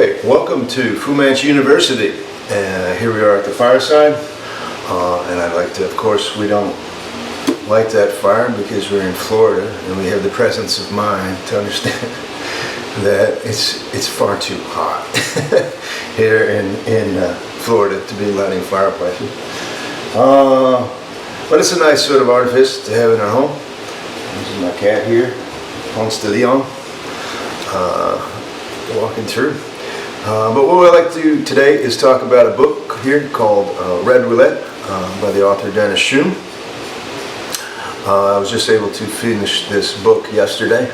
Okay, welcome to Fu Manchu University. Here we are at the fireside, and I'd like to, of course, we don't light that fire because we're in Florida, and we have the presence of mind to understand that it's far too hot here in Florida to be lighting fireplaces. But it's a nice sort of artifice to have in our home. This is my cat here, Ponce de Leon. Walking through. But what I'd like to do today is talk about a book here called Roulette by the author Desmond Shum. I was just able to finish this book yesterday.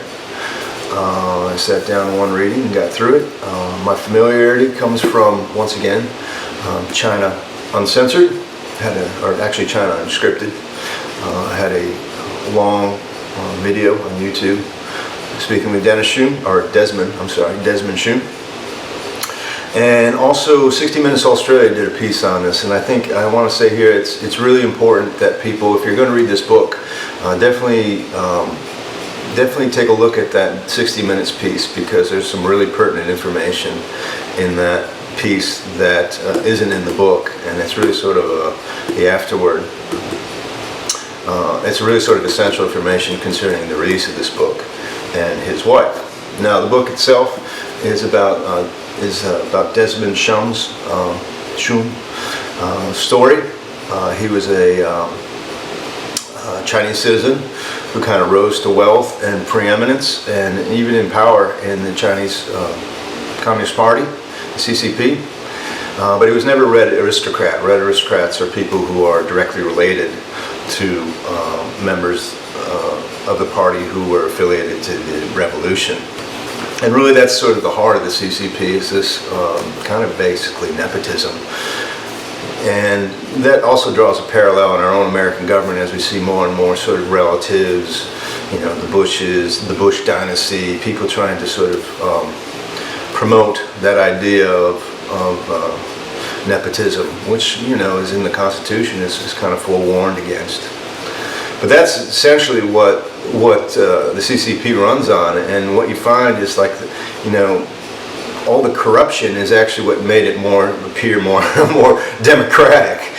I sat down in one reading and got through it. My familiarity comes from, once again, China Uncensored, or actually China Unscripted. I had a long video on YouTube speaking with Desmond Shum. And also 60 Minutes Australia did a piece on this, and I think I want to say here it's really important that people, if you're going to read this book, definitely take a look at that 60 Minutes piece, because there's some really pertinent information in that piece that isn't in the book, and it's really sort of the afterword. It's really sort of essential information concerning the release of this book and his wife. Now, the book itself is about Desmond Shum's story. He was a Chinese citizen who kind of rose to wealth and preeminence and even in power in the Chinese Communist Party, the CCP. But he was never a red aristocrat. Red aristocrats are people who are directly related to members of the party who were affiliated to the revolution. And really that's sort of the heart of the CCP, is this kind of basically nepotism. And that also draws a parallel in our own American government as we see more and more sort of relatives, the Bushes, the Bush dynasty, people trying to sort of promote that idea of nepotism, which, is in the Constitution, is kind of forewarned against. But that's essentially what the CCP runs on, and what you find is all the corruption is actually what made it appear more democratic.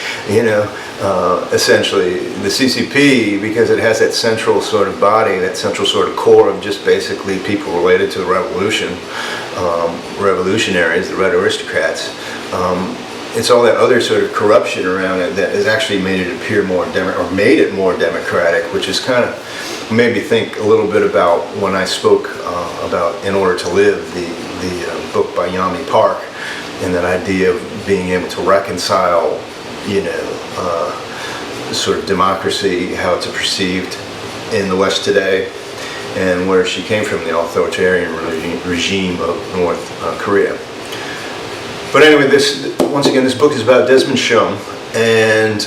Essentially the CCP, because it has that central sort of body, that central sort of core of just basically people related to the revolution, revolutionaries, the red aristocrats. It's all that other sort of corruption around it that has actually made it appear more democratic, which is kind of made me think a little bit about when I spoke about In Order to Live, the book by Yami Park, and that idea of being able to reconcile, sort of democracy, how it's perceived in the West today, and where she came from, the authoritarian regime of North Korea. But anyway, once again, this book is about Desmond Shum and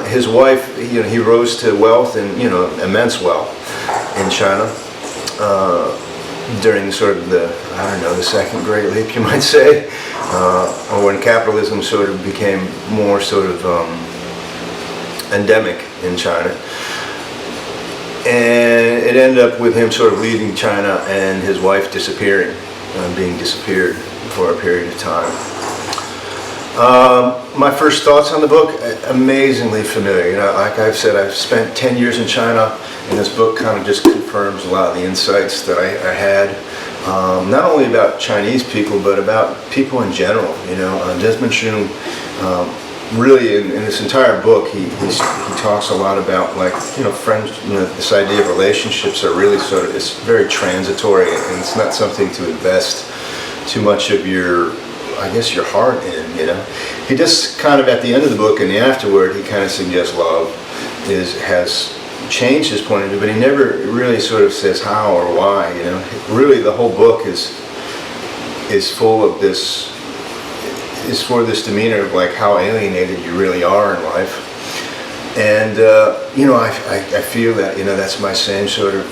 his wife. He rose to wealth and immense wealth in China during sort of the Second Great Leap, you might say, or when capitalism sort of became more sort of endemic in China. And it ended up with him sort of leaving China and his wife disappearing, being disappeared for a period of time. My first thoughts on the book, amazingly familiar. Like I've said, I've spent 10 years in China, and this book kind of just confirms a lot of the insights that I had, not only about Chinese people, but about people in general. Desmond Shum, really in this entire book, he talks a lot about friends. This idea of relationships are really it's very transitory, and it's not something to invest too much of your heart in. He just kind of at the end of the book and the afterward, he kind of suggests love has changed his point of view, but he never really sort of says how or why. Really the whole book is full of this, is for this demeanor of how alienated you really are in life. And I feel that that's my same sort of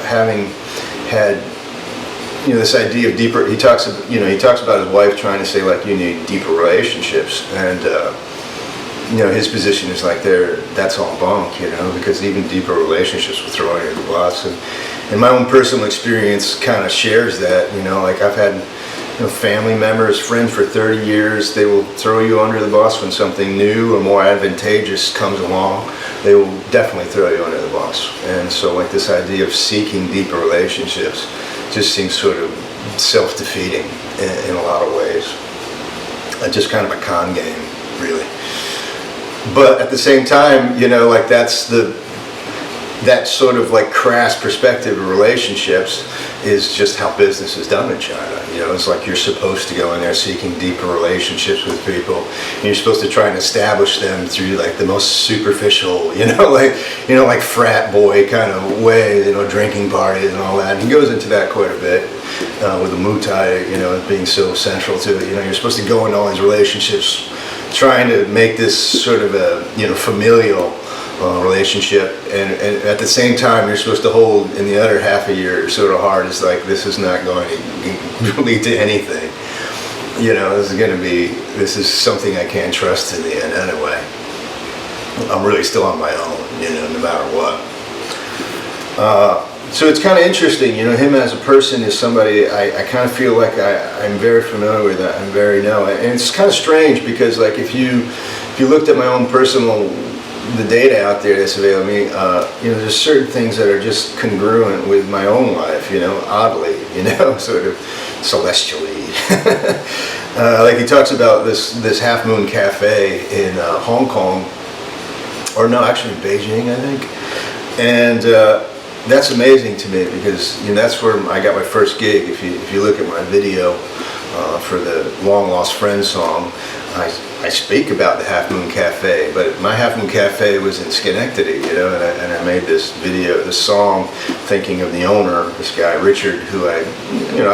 having had this idea of deeper. He talks about his wife trying to say you need deeper relationships, and his position is that's all bunk, because even deeper relationships will throw you in the bus. And my own personal experience kind of shares that. I've had family members, friends for 30 years. They will throw you under the bus when something new or more advantageous comes along. They will definitely throw you under the bus. And so like this idea of seeking deeper relationships just seems sort of self-defeating in a lot of ways. Just kind of a con game, really. But at the same time, like that sort of like crass perspective of relationships is just how business is done in China. It's like you're supposed to go in there seeking deeper relationships with people, and you're supposed to try and establish them through like the most superficial, like frat boy kind of way, drinking parties and all that. And he goes into that quite a bit with the Muay Thai, being so central to it. You're supposed to go into all these relationships trying to make this sort of a familial relationship, and at the same time you're supposed to hold in the other half of your sort of heart is like, this is not going to lead to anything. This is something I can't trust in the end anyway. I'm really still on my own, no matter what. So it's kind of interesting, him as a person is somebody I kind of feel like I'm very familiar with. I'm very know, and it's kind of strange because like if you looked at my own personal the data out there that's available to me, there's certain things that are just congruent with my own life, oddly, sort of celestially. Like he talks about this Half Moon Cafe in Hong Kong, or no, actually Beijing, I think, and that's amazing to me because that's where I got my first gig. If you look at my video for the Long Lost Friend song, I speak about the Half Moon Cafe, but my Half Moon Cafe was in Schenectady, and I made this video, this song, thinking of the owner, this guy Richard, who I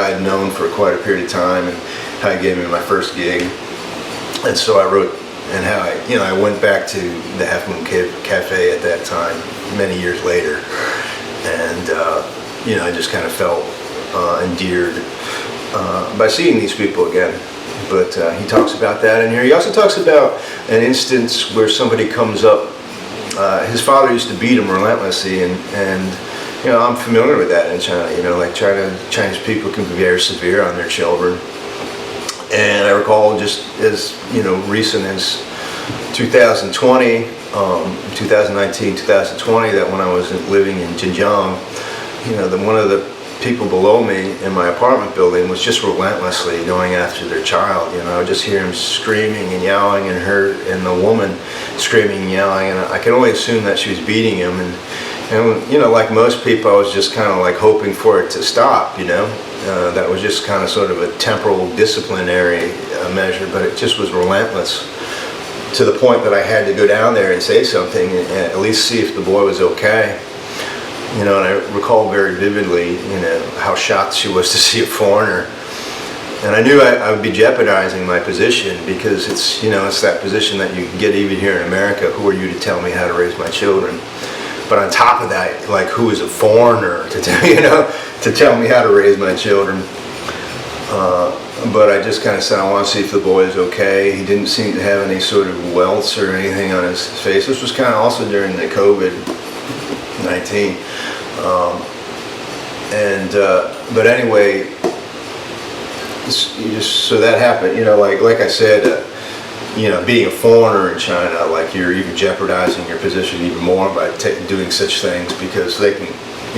had known for quite a period of time, and how he gave me my first gig. And so I wrote, and how I went back to the Half Moon Cafe at that time, many years later, and I just kind of felt endeared by seeing these people again. But he talks about that in here. He also talks about an instance where somebody comes up. His father used to beat him relentlessly, and I'm familiar with that in China. Like Chinese people can be very severe on their children. And I recall just as recent as 2020, 2019, 2020, that when I was living in Xinjiang, one of the people below me in my apartment building was just relentlessly going after their child. I would just hear him screaming and yelling, and the woman screaming and yelling, and I could only assume that she was beating him. And like most people, I was just kind of like hoping for it to stop. That was just kind of sort of a temporal disciplinary measure, but it just was relentless to the point that I had to go down there and say something and at least see if the boy was okay. And I recall very vividly, how shocked she was to see a foreigner. And I knew I would be jeopardizing my position because it's, it's that position that you get even here in America. Who are you to tell me how to raise my children? But on top of that, like, who is a foreigner to tell me how to raise my children? But I just kind of said, I want to see if the boy is okay. He didn't seem to have any sort of welts or anything on his face. This was kind of also during the COVID-19. But anyway, so that happened. Like I said, being a foreigner in China, like you're even jeopardizing your position even more by doing such things, because they can,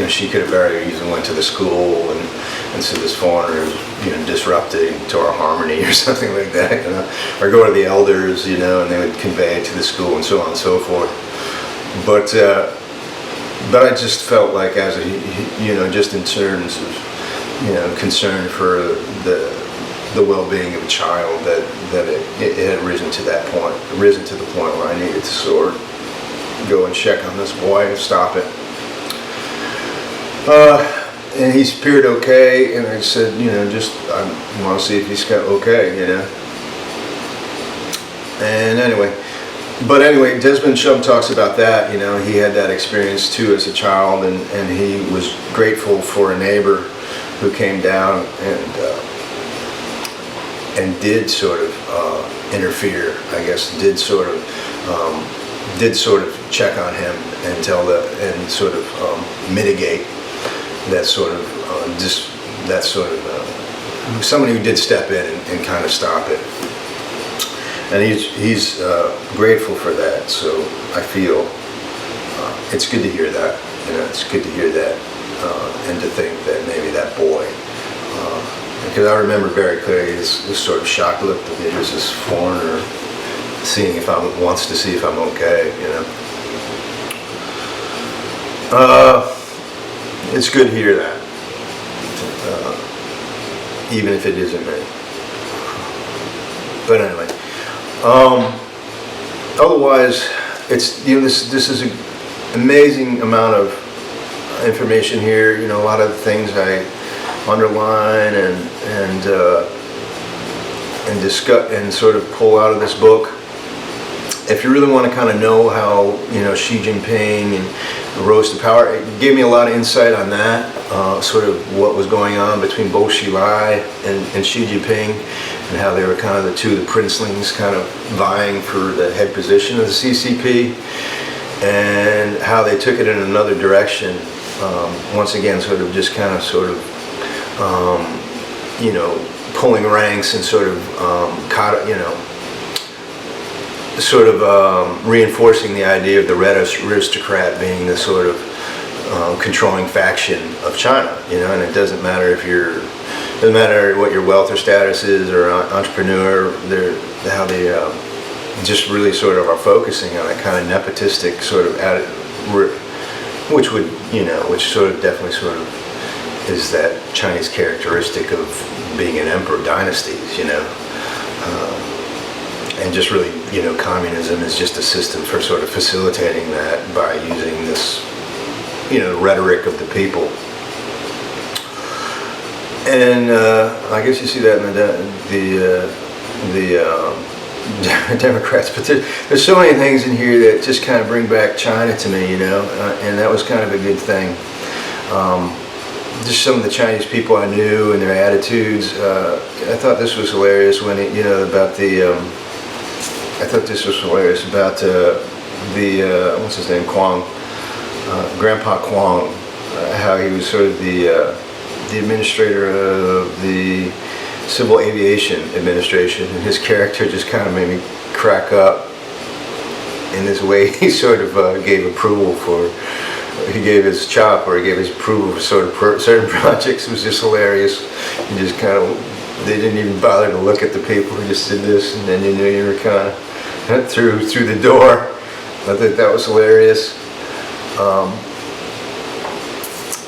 she could have very easily went to the school and so this foreigner is, disrupting to our harmony or something like that, or go to the elders, and they would convey it to the school and so on and so forth. But I just felt like, as a, just in terms of, concern for the well-being of a child, that it had risen to the point where I needed to sort of go and check on this boy and stop it. And he appeared okay, and I said, I want to see if he's okay, And anyway, Desmond Shum talks about that. He had that experience too as a child, and he was grateful for a neighbor who came down and did sort of interfere, I guess, did sort of check on him and sort of mitigate that sort of somebody who did step in and kind of stop it. And he's grateful for that. So I feel it's good to hear that. It's good to hear that, and to think that maybe that boy, because I remember very clearly this sort of shocked look that there's this foreigner seeing if wants to see if I'm okay. It's good to hear that, even if it isn't me. But anyway, otherwise, it's this is an amazing amount of information here. A lot of the things I underline and discuss and sort of pull out of this book. If you really want to kind of know how Xi Jinping and rose to power, it gave me a lot of insight on that, sort of what was going on between Bo Xilai and Xi Jinping, and how they were kind of the princelings kind of vying for the head position of the CCP, and how they took it in another direction. Once again, sort of pulling ranks and sort of reinforcing the idea of the red aristocrat being the sort of controlling faction of China. And it doesn't matter doesn't matter what your wealth or status is or entrepreneur. How they just really sort of are focusing on a kind of nepotistic sort of which sort of definitely sort of is that Chinese characteristic of being an emperor dynasties, and just really, communism is just a system for sort of facilitating that by using this, rhetoric of the people. And I guess you see that in the Democrats, but there's so many things in here that just kind of bring back China to me, and that was kind of a good thing. Just some of the Chinese people I knew and their attitudes. I thought this was hilarious when I thought this was hilarious about what's his name, Kwong, Grandpa Kwong, how he was sort of the administrator of the Civil Aviation Administration, and his character just kind of made me crack up in this way. He sort of gave approval he gave his approval for sort of certain projects. It was just hilarious. He just kind of, they didn't even bother to look at the people. He just did this, and then you were kind of through the door. I think that was hilarious.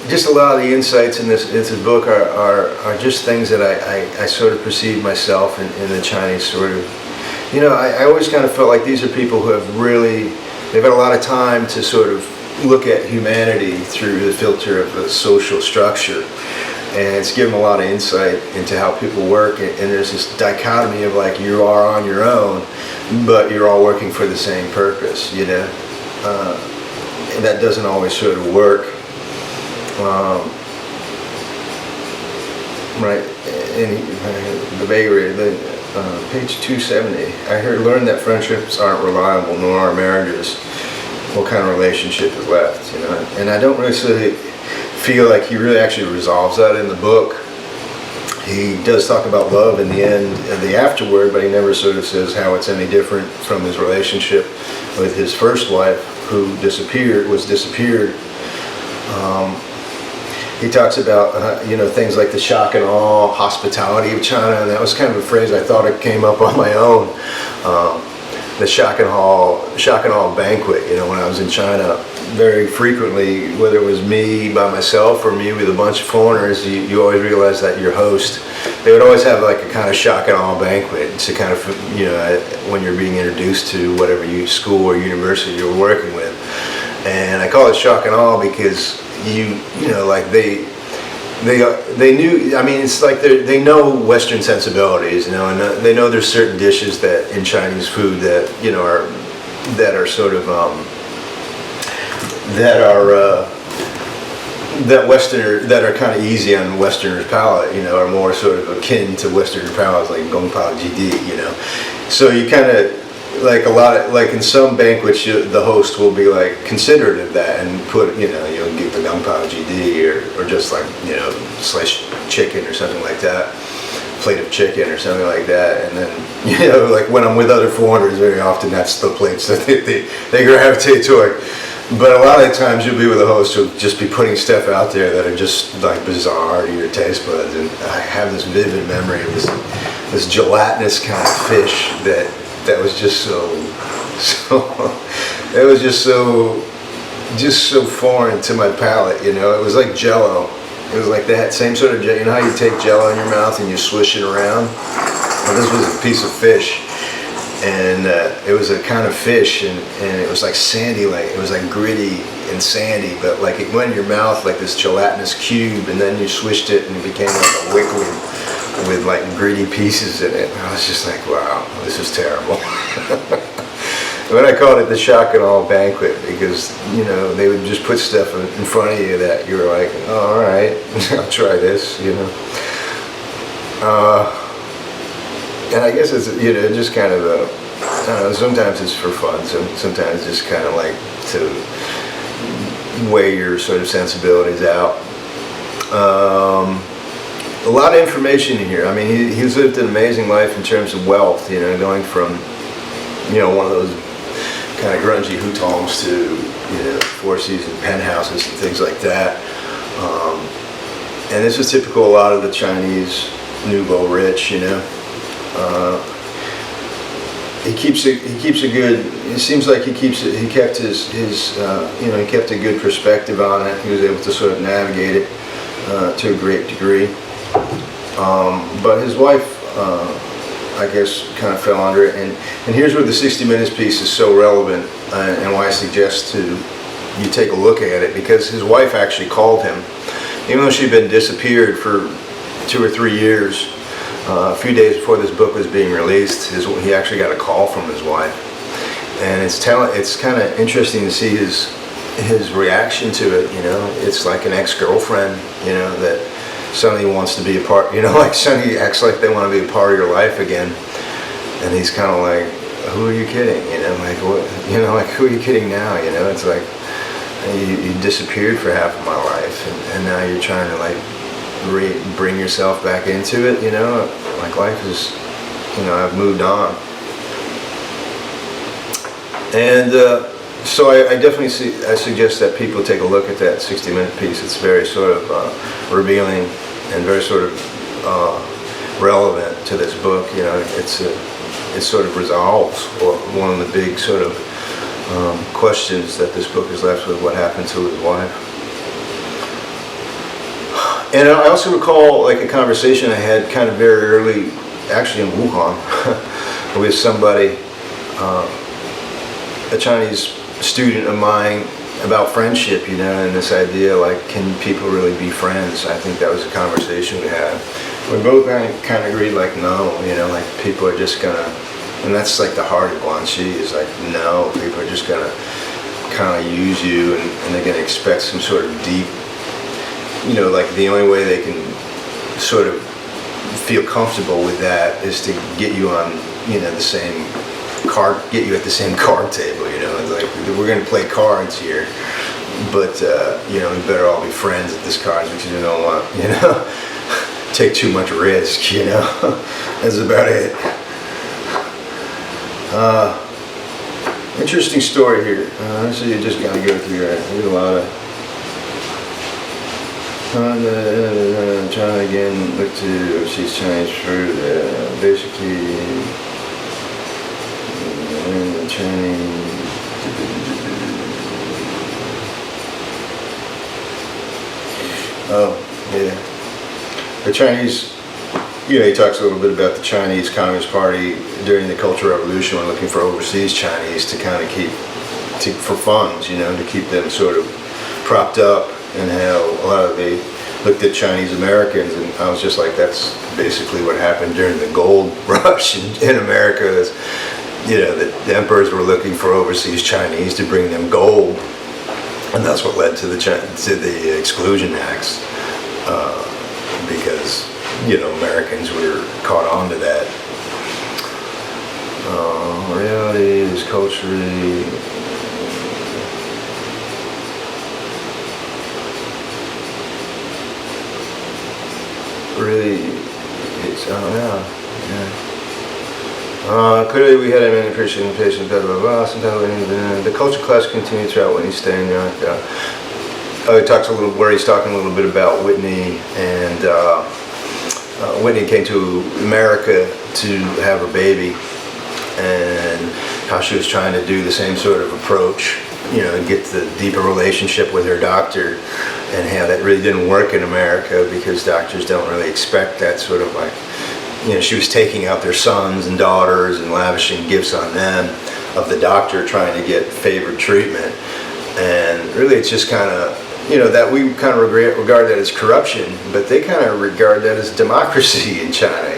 Just a lot of the insights in this book are just things that I sort of perceive myself in the Chinese sort of. I always kind of felt like these are people who they've had a lot of time to sort of look at humanity through the filter of the social structure, and it's given a lot of insight into how people work. And there's this dichotomy of like, you are on your own, but you're all working for the same purpose, and that doesn't always sort of work. Right, in the Bay Area, page 270, learned that friendships aren't reliable, nor are marriages. What kind of relationship is left, And I don't really feel like he really actually resolves that in the book. He does talk about love in the end, the afterword, but he never sort of says how it's any different from his relationship with his first wife, who was disappeared. He talks about, things like the shock and awe hospitality of China, and that was kind of a phrase I thought it came up on my own. The shock and awe banquet, when I was in China, very frequently, whether it was me by myself or me with a bunch of foreigners, you always realize that your host, they would always have like a kind of shock and awe banquet to kind of, when you're being introduced to whatever school or university you're working with. And I call it shock and awe because they knew, it's like they know Western sensibilities, and they know there's certain dishes that in Chinese food that, that are sort of, that are kind of easy on Westerners' palate, are more sort of akin to Western palates, like gong pao ji di, So you kind of, like a lot of, like in some banquets, the host will be like considerate of that and put, you'll give the gong pao ji di or just like, sliced chicken or something like that. plate of chicken or something like that. And then, you know, like when I'm with other foreigners, very often that's the plates that they gravitate toward. But a lot of the times you'll be with a host who'll just be putting stuff out there that are just like bizarre to your taste buds. And I have this vivid memory of this gelatinous kind of fish that was just so it was just so foreign to my palate, you know. It was like Jell-O. It was like that same sort of, you know how you take Jell-O in your mouth and you swish it around? Well, this was a piece of fish, and it was a kind of fish, and it was like sandy, like it was like gritty and sandy, but like it went in your mouth like this gelatinous cube, and then you swished it and it became like a liquid with like gritty pieces in it. And I was just like, wow, this is terrible. But I called it the shock and awe banquet because, you know, they would just put stuff in front of you that you were like, oh, all right, I'll try this, you know. And I guess it's, you know, just kind of I don't know, sometimes it's for fun, sometimes just kind of like to weigh your sort of sensibilities out. A lot of information in here. I mean, he's lived an amazing life in terms of wealth, you know, going from, you know, one of those kind of grungy hutongs to, you know, four-season penthouses and things like that. And this is typical of a lot of the Chinese nouveau rich, you know. He keeps a good. It seems like he kept his you know, he kept a good perspective on it. He was able to sort of navigate it to a great degree. But his wife, I guess, kind of fell under it. And here's where the 60 Minutes piece is so relevant, and why I suggest you take a look at it, because his wife actually called him, even though she'd been disappeared for 2 or 3 years. A few days before this book was being released, he actually got a call from his wife, and it's kind of interesting to see his reaction to it. You know, it's like an ex-girlfriend, you know, that suddenly wants to be a part. You know, like suddenly acts like they want to be a part of your life again, and he's kind of like, "Who are you kidding?" You know, like what? You know, like who are you kidding now? You know, it's like you disappeared for half of my life, and now you're trying to like bring yourself back into it, you know. Like life is, you know, I've moved on. And so I definitely I suggest that people take a look at that 60-minute piece. It's very sort of revealing and very sort of relevant to this book. You know, it sort of resolves one of the big sort of questions that this book is left with: what happened to his wife. And I also recall like a conversation I had kind of very early, actually in Wuhan, with somebody, a Chinese student of mine, about friendship, you know, and this idea like, can people really be friends? I think that was a conversation we had. We both kind of agreed like, no, you know, like people are just gonna, and that's like the heart of Guanxi, is like, no, people are just gonna kind of use you, and they're gonna expect some sort of deep, you know, like the only way they can sort of feel comfortable with that is to get you on, you know, the same card, get you at the same card table, you know. It's like, we're going to play cards here, but, you know, we better all be friends at this cards because you don't want, you know, take too much risk, you know. That's about it. Interesting story here. So you just got to go through it. There's a lot of China again, look to overseas Chinese fruit, basically, the Chinese, oh, yeah, the Chinese, you know, he talks a little bit about the Chinese Communist Party during the Cultural Revolution when looking for overseas Chinese to kind of for funds, you know, to keep them sort of propped up. And how a lot of they looked at Chinese Americans, and I was just like, that's basically what happened during the gold rush in America. Is, you know, the emperors were looking for overseas Chinese to bring them gold, and that's what led to the Exclusion Acts, because, you know, Americans were caught on to that. Reality is culturally. Really, it's Clearly we had a many Christian patients, blah, blah, blah. Sometimes the culture class continued throughout Whitney's stay in New York. He talks a little, where he's talking a little bit about Whitney, and Whitney came to America to have her baby, and how she was trying to do the same sort of approach, get the deeper relationship with her doctor, and how that really didn't work in America because doctors don't really expect that sort of like, she was taking out their sons and daughters and lavishing gifts on them of the doctor trying to get favored treatment. And really it's just kind of, that we kind of regard that as corruption, but they kind of regard that as democracy in China,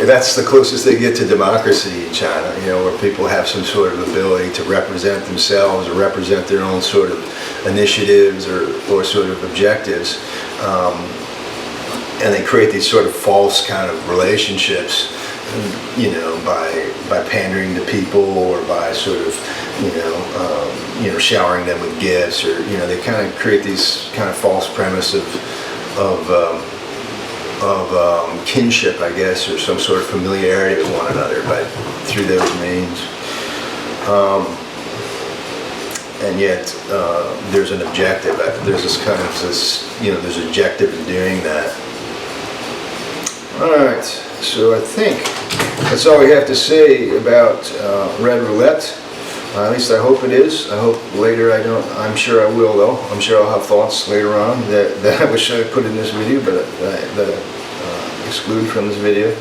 That's the closest they get to democracy in China, where people have some sort of ability to represent themselves or represent their own sort of initiatives or sort of objectives. And they create these sort of false kind of relationships, by pandering to people or by sort of, showering them with gifts, or they kind of create these kind of false premise of kinship, I guess, or some sort of familiarity with one another, through those means. And yet there's an objective. There's there's an objective in doing that. All right, so I think that's all we have to say about Red Roulette. At least I hope it is. I hope later I'm sure I will, though. I'm sure I'll have thoughts later on that I wish I had put in this video, but that I exclude from this video.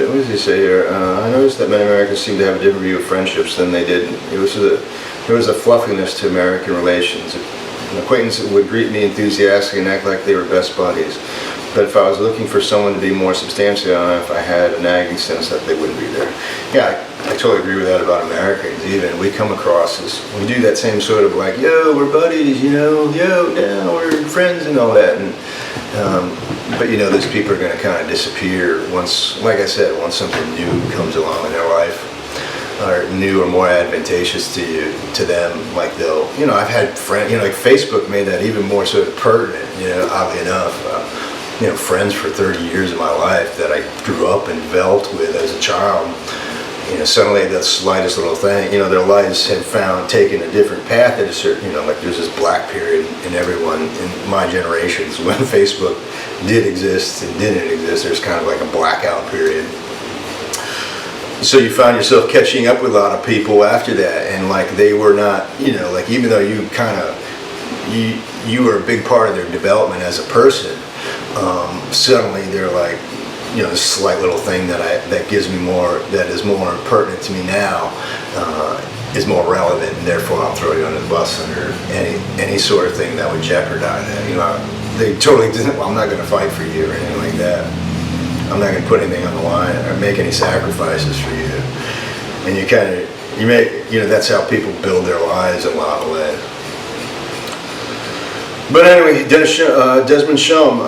What does he say here? I noticed that many Americans seem to have a different view of friendships than they did. There was a fluffiness to American relations. An acquaintance would greet me enthusiastically and act like they were best buddies. But if I was looking for someone to be more substantial, if I had a nagging sense that they wouldn't be there. Yeah, I totally agree with that about Americans. Even we come across as, we do that same sort of like, yo, we're buddies, yo, yeah, we're friends and all that. And but those people are going to kind of disappear once, like I said, once something new comes along in their life, or new or more advantageous to them. Like they'll, I've had friends, like Facebook made that even more sort of pertinent. Oddly enough, friends for 30 years of my life that I grew up and developed with as a child. Suddenly the slightest little thing, their lives had taken a different path at a certain, like there's this black period in everyone in my generations when Facebook did exist and didn't exist. There's kind of like a blackout period. So you found yourself catching up with a lot of people after that, and like they were not, like even though you kind of, you were a big part of their development as a person, suddenly they're like, this slight little thing that gives me more, that is more pertinent to me now, is more relevant, and therefore I'll throw you under the bus under any sort of thing that would jeopardize that. They totally didn't. Well, I'm not going to fight for you or anything like that. I'm not going to put anything on the line or make any sacrifices for you. And you make, that's how people build their lives in a lot of ways. But anyway, Desmond Shum,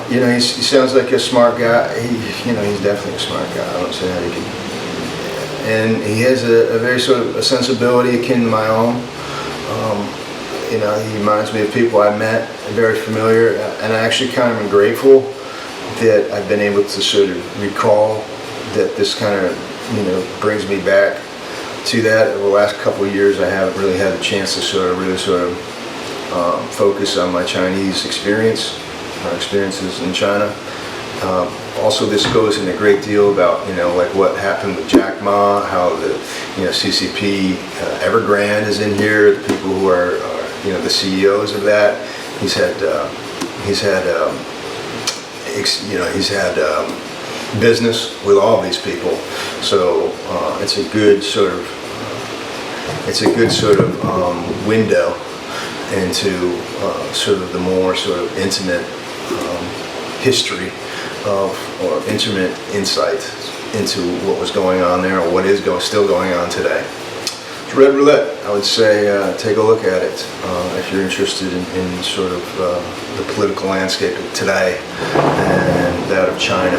he sounds like a smart guy. He's definitely a smart guy. I don't say how he can. And he has a very sort of a sensibility akin to my own. He reminds me of people I met, very familiar, and I actually kind of am grateful that I've been able to sort of recall that this kind of, brings me back to that. Over the last couple of years, I haven't really had a chance to really focus on my Chinese experiences in China. Also, this goes in a great deal about, like what happened with Jack Ma, how the, CCP, Evergrande is in here, the people who are the CEOs of that. He's had business with all of these people. So it's a good sort of window into sort of the more sort of intimate history or intimate insight into what was going on there, or what is still going on today. Red Roulette, I would say take a look at it if you're interested in sort of the political landscape of today and that of China.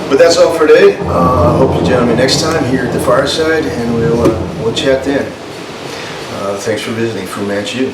But that's all for today. I hope you join me next time here at the fireside, and we'll chat then. Thanks for visiting. Fu Manchu.